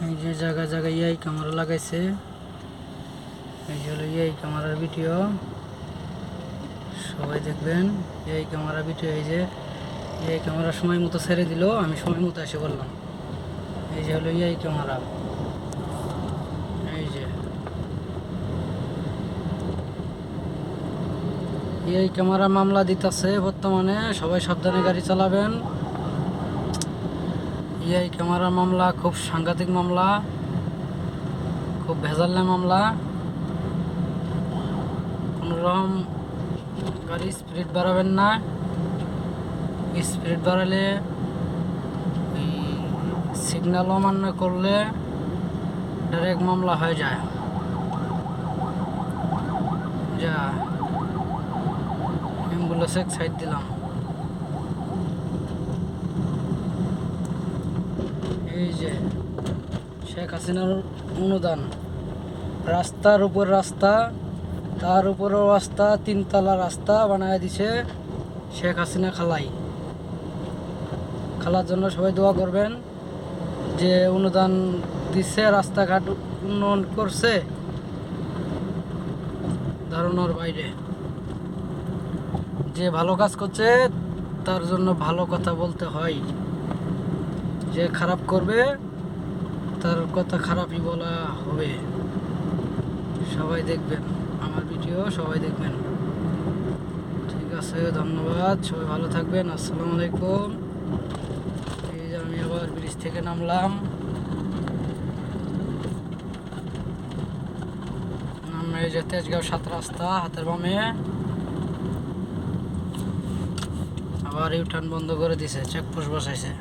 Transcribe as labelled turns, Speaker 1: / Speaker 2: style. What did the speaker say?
Speaker 1: এই যে জায়গা জায়গায় এই ক্যামেরা লাগাইছে, এই যে হলো এই ক্যামেরার ভিডিও, সবাই দেখবেন। এই ক্যামেরা ভিডিও, এই যে এই ক্যামেরা সময় মতো ছেড়ে দিল, আমি সময় মতো এসে বললাম। এই যে হলো এই ক্যামেরা, এই যে এই ক্যামেরা মামলা দিতেছে বর্তমানে, সবাই সাবধানে গাড়ি চালাবেন। এই ক্যামেরা মামলা খুব সাংঘাতিক মামলা, খুব ভেজাল্লা মামলা। কোনোরকম গাড়ি স্পিড বাড়াবেন না, স্পিড বাড়ালে সিগন্যাল অমান্য করলে ডাইরেক্ট মামলা হয়ে যায়। যা অ্যাম্বুলেন্স এক সাইড দিলাম। এই যে শেখ হাসিনার অনুদান, রাস্তার উপর রাস্তা, তার উপরও রাস্তা, তিনতলা রাস্তা বানায় দিছে শেখ হাসিনা খালাই। খালার জন্য সবাই দোয়া করবেন, যে অনুদান দিচ্ছে, রাস্তাঘাট উন্নয়ন করছে ধারণার বাইরে। যে ভালো কাজ করছে তার জন্য ভালো কথা বলতে হয়, যে খারাপ করবে তার কথা খারাপই বলা হবে। সবাই দেখবেন আমার ভিডিও, সবাই দেখবেন। ঠিক আছে, ধন্যবাদ, সবাই ভালো থাকবেন। আসসালামু আলাইকুম। এই যে আমি আবার ব্রিজ থেকে নামলাম, এই যে তেজগাঁও 7 রাস্তা হাতের বামে, আবার ইউটার্ন বন্ধ করে দিছে, চেকপোস্ট বসাইছে।